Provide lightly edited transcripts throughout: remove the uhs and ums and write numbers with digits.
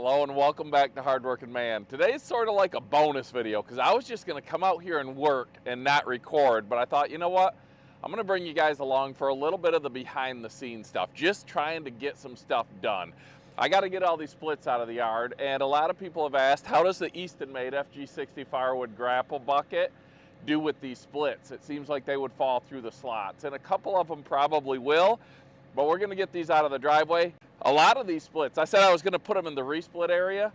Hello and welcome back to Hardworking Man. Today's sort of like a bonus video because I was just going to come out here and work and not record, but I thought, you know what? I'm going to bring you guys along for a little bit of the behind the scenes stuff, just trying to get some stuff done. I got to get all these splits out of the yard, and a lot of people have asked, how does the Easton made FG60 Firewood grapple bucket do with these splits? It seems like they would fall through the slots, and a couple of them probably will, but we're going to get these out of the driveway. A lot of these splits, I said I was going to put them in the resplit area.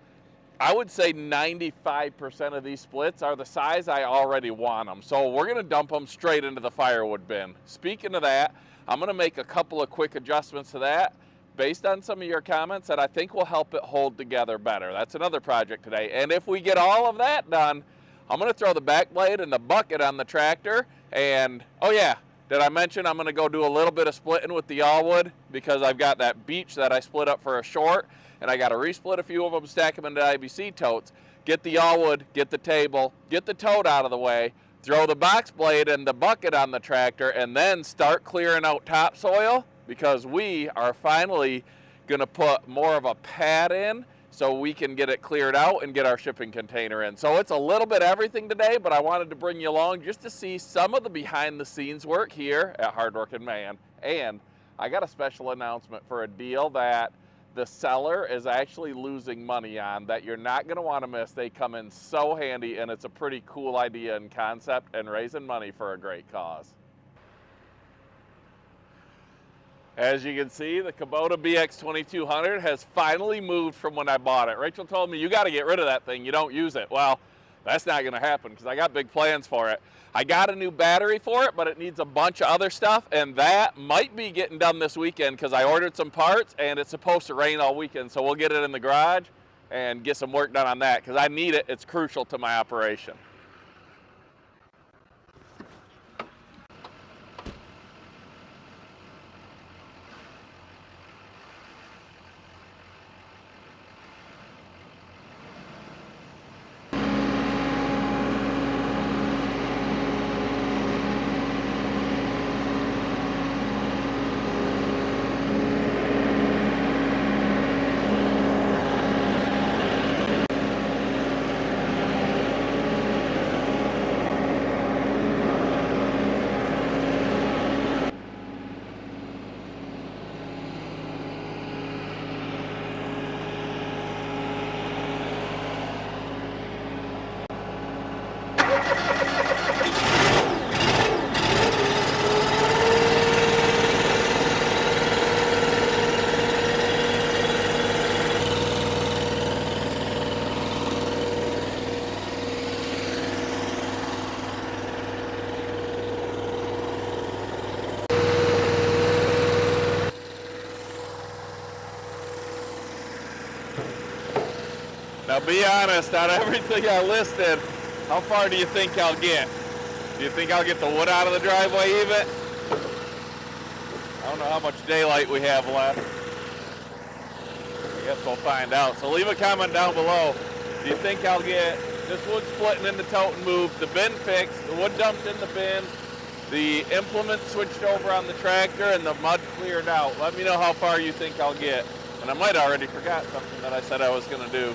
I would say 95% of these splits are the size I already want them. So we're going to dump them straight into the firewood bin. Speaking of that, I'm going to make a couple of quick adjustments to that based on some of your comments that I think will help it hold together better. That's another project today. And if we get all of that done, I'm going to throw the back blade and the bucket on the tractor. And, oh yeah, did I mention I'm going to go do a little bit of splitting with the All Wood because I've got that beach that I split up for a short, and I got to resplit a few of them, stack them into IBC totes, get the All Wood, get the table, get the tote out of the way, throw the box blade and the bucket on the tractor, and then start clearing out topsoil because we are finally going to put more of a pad in so we can get it cleared out and get our shipping container in. So it's a little bit everything today, but I wanted to bring you along just to see some of the behind the scenes work here at Hardworking Man. And I got a special announcement for a deal that the seller is actually losing money on that you're not gonna wanna miss. They come in so handy, and it's a pretty cool idea and concept and raising money for a great cause. As you can see, the Kubota BX2200 has finally moved from when I bought it. Rachel told me, you got to get rid of that thing. You don't use it. Well, that's not going to happen because I got big plans for it. I got a new battery for it, but it needs a bunch of other stuff, and that might be getting done this weekend because I ordered some parts, and it's supposed to rain all weekend, so we'll get it in the garage and get some work done on that because I need it. It's crucial to my operation. Now be honest, out of everything I listed, how far do you think I'll get? Do you think I'll get the wood out of the driveway even? I don't know how much daylight we have left. I guess we'll find out. So leave a comment down below. Do you think I'll get this wood splitting in the tote and moved, the bin fixed, the wood dumped in the bin, the implement switched over on the tractor, and the mud cleared out? Let me know how far you think I'll get. And I might already forgot something that I said I was going to do.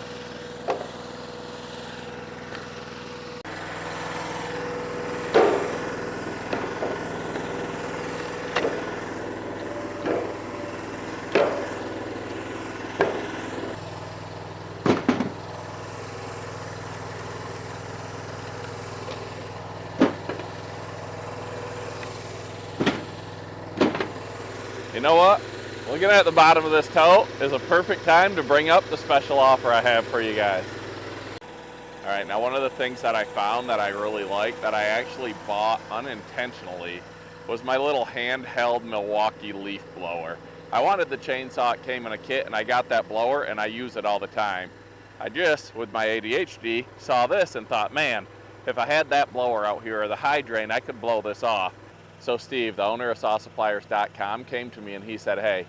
You know what? Looking at the bottom of this tote is a perfect time to bring up the special offer I have for you guys. All right, now one of the things that I found that I really like that I actually bought unintentionally was my little handheld Milwaukee leaf blower. I wanted the chainsaw, it came in a kit, and I got that blower and I use it all the time. I just, with my ADHD, saw this and thought, man, if I had that blower out here or the high drain, I could blow this off. So Steve, the owner of sawsuppliers.com, came to me and he said, hey,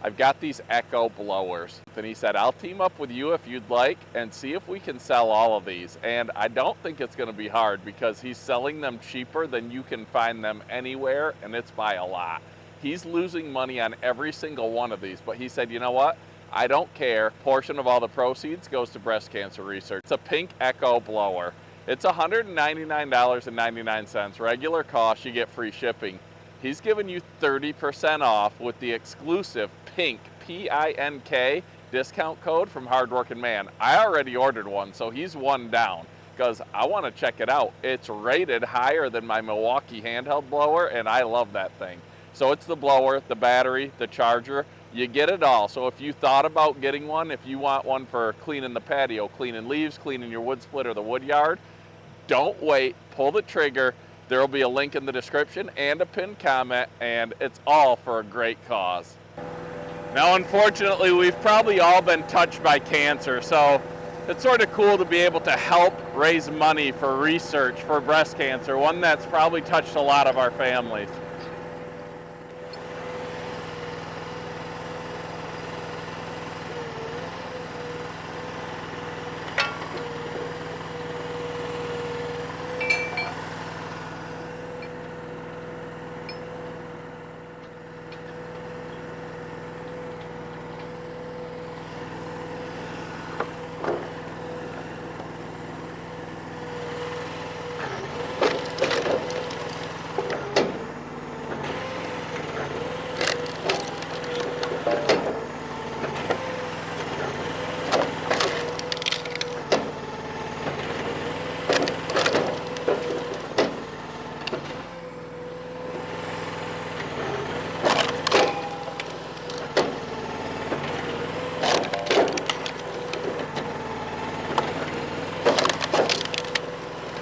I've got these Echo blowers. And he said, I'll team up with you if you'd like and see if we can sell all of these. And I don't think it's going to be hard because he's selling them cheaper than you can find them anywhere, and it's by a lot. He's losing money on every single one of these, but he said, you know what? I don't care. Portion of all the proceeds goes to breast cancer research. It's a pink Echo blower. It's $199.99. Regular cost, you get free shipping. He's giving you 30% off with the exclusive pink, P-I-N-K, discount code from Hardworking Man. I already ordered one, so he's one down because I want to check it out. It's rated higher than my Milwaukee handheld blower, and I love that thing. So it's the blower, the battery, the charger, you get it all. So if you thought about getting one, if you want one for cleaning the patio, cleaning leaves, cleaning your wood split or the wood yard, don't wait, pull the trigger. There will be a link in the description and a pinned comment, and it's all for a great cause. Now, unfortunately, we've probably all been touched by cancer, so it's sort of cool to be able to help raise money for research for breast cancer, one that's probably touched a lot of our families.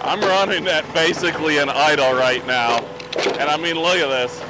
I'm running at basically an idle right now, and I mean, look at this.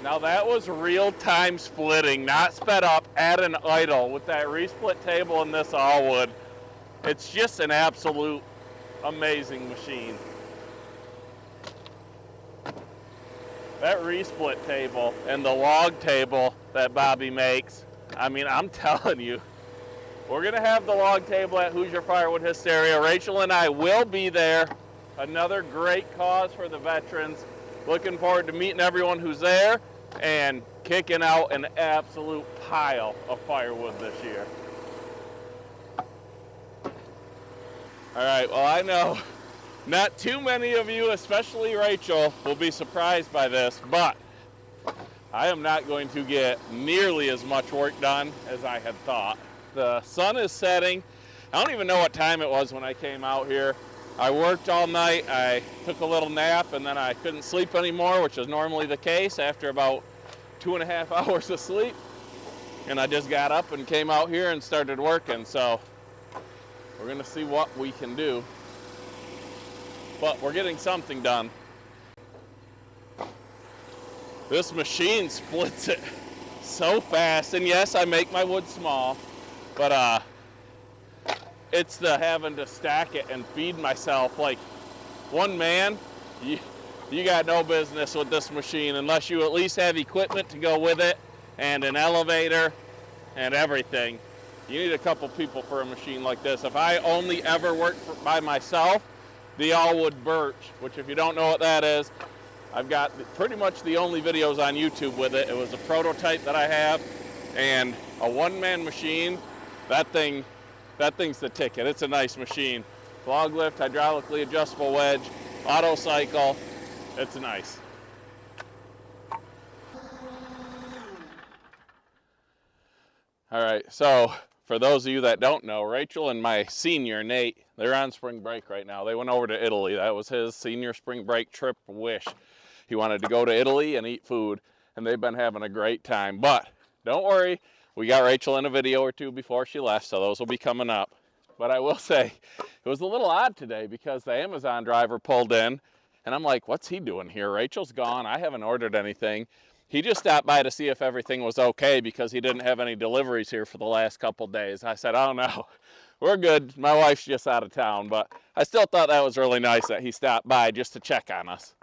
Now that was real-time splitting, not sped up at an idle with that resplit table and this All Wood. It's just an absolute amazing machine. That resplit table and the log table that Bobby makes, I mean, I'm telling you, we're gonna have the log table at Hoosier Firewood Hysteria. Rachel and I will be there. Another great cause for the veterans. Looking forward to meeting everyone who's there and kicking out an absolute pile of firewood this year. All right, well, I know not too many of you, especially Rachel, will be surprised by this, but I am not going to get nearly as much work done as I had thought. The sun is setting. I don't even know what time it was when I came out here. I worked all night, I took a little nap, and then I couldn't sleep anymore, which is normally the case after about 2.5 hours of sleep. And I just got up and came out here and started working, so we're gonna see what we can do. But we're getting something done. This machine splits it so fast, and yes, I make my wood small, but it's the having to stack it and feed myself. Like, one man, you got no business with this machine unless you at least have equipment to go with it and an elevator and everything. You need a couple people for a machine like this. If I only ever worked by myself, the All Wood birch, which if you don't know what that is, I've got pretty much the only videos on YouTube with it. It was a prototype that I have, and a one-man machine. That thing's the ticket. It's a nice machine. Log lift, hydraulically adjustable wedge, auto cycle. It's nice. All right, so for those of you that don't know, Rachel and my senior, Nate, they're on spring break right now. They went over to Italy. That was his senior spring break trip wish. He wanted to go to Italy and eat food, and they've been having a great time. But don't worry, we got Rachel in a video or two before she left, so those will be coming up. But I will say, it was a little odd today because the Amazon driver pulled in, and I'm like, what's he doing here? Rachel's gone. I haven't ordered anything. He just stopped by to see if everything was okay because he didn't have any deliveries here for the last couple days. I said, oh no, we're good. My wife's just out of town, but I still thought that was really nice that he stopped by just to check on us.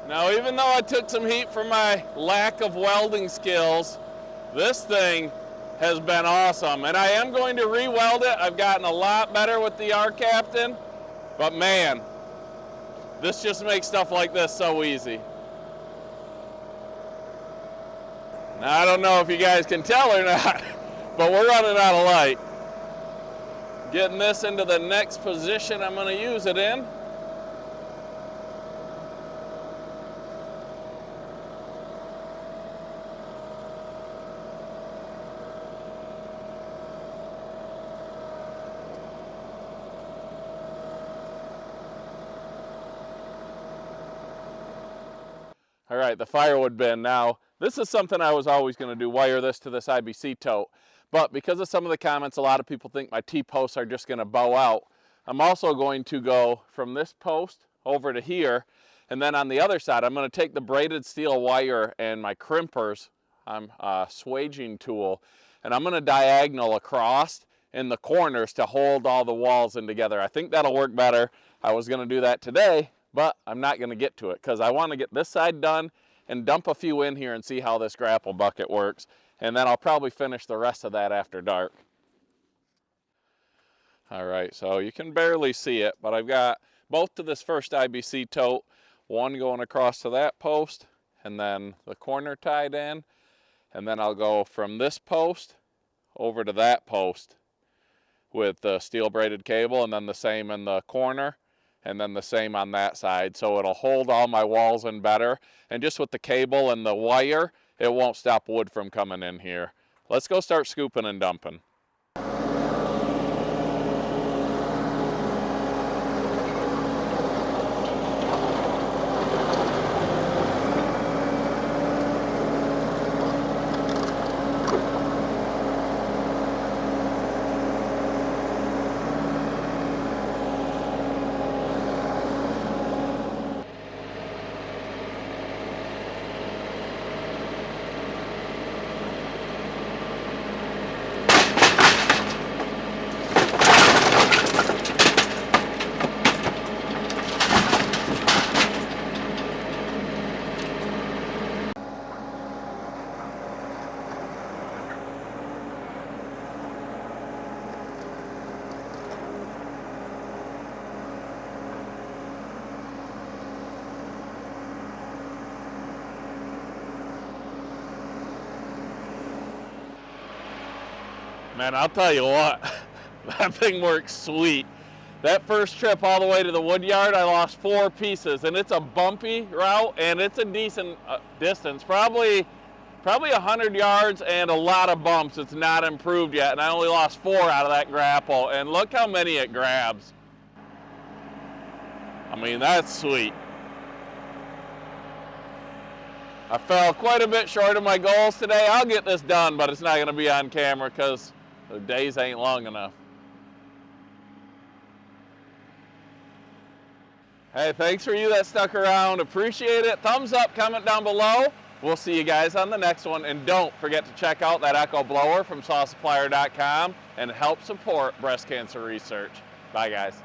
Now, even though I took some heat for my lack of welding skills, this thing has been awesome. And I am going to re-weld it. I've gotten a lot better with the R-Captain. But man, this just makes stuff like this so easy. Now, I don't know if you guys can tell or not, but we're running out of light. Getting this into the next position I'm going to use it in. All right, the firewood bin. Now, this is something I was always going to do, wire this to this IBC tote. But because of some of the comments, a lot of people think my T-posts are just going to bow out. I'm also going to go from this post over to here, and then on the other side, I'm going to take the braided steel wire and my crimpers, swaging tool, and I'm going to diagonal across in the corners to hold all the walls in together. I think that'll work better. I was going to do that today, but I'm not going to get to it because I want to get this side done and dump a few in here and see how this grapple bucket works. And then I'll probably finish the rest of that after dark. All right, so you can barely see it, but I've got both to this first IBC tote, one going across to that post, and then the corner tied in. And then I'll go from this post over to that post with the steel braided cable, and then the same in the corner, and then the same on that side. So it'll hold all my walls in better. And just with the cable and the wire, it won't stop wood from coming in here. Let's go start scooping and dumping. Man, I'll tell you what, that thing works sweet. That first trip all the way to the Woodyard, I lost 4 pieces, and it's a bumpy route, and it's a decent distance, probably 100 yards and a lot of bumps. It's not improved yet, and I only lost 4 out of that grapple, and look how many it grabs. I mean, that's sweet. I fell quite a bit short of my goals today. I'll get this done, but it's not going to be on camera because The days ain't long enough. Hey, thanks for you that stuck around. Appreciate it. Thumbs up, comment down below. We'll see you guys on the next one. And don't forget to check out that Echo blower from sawsupplier.com and help support breast cancer research. Bye, guys.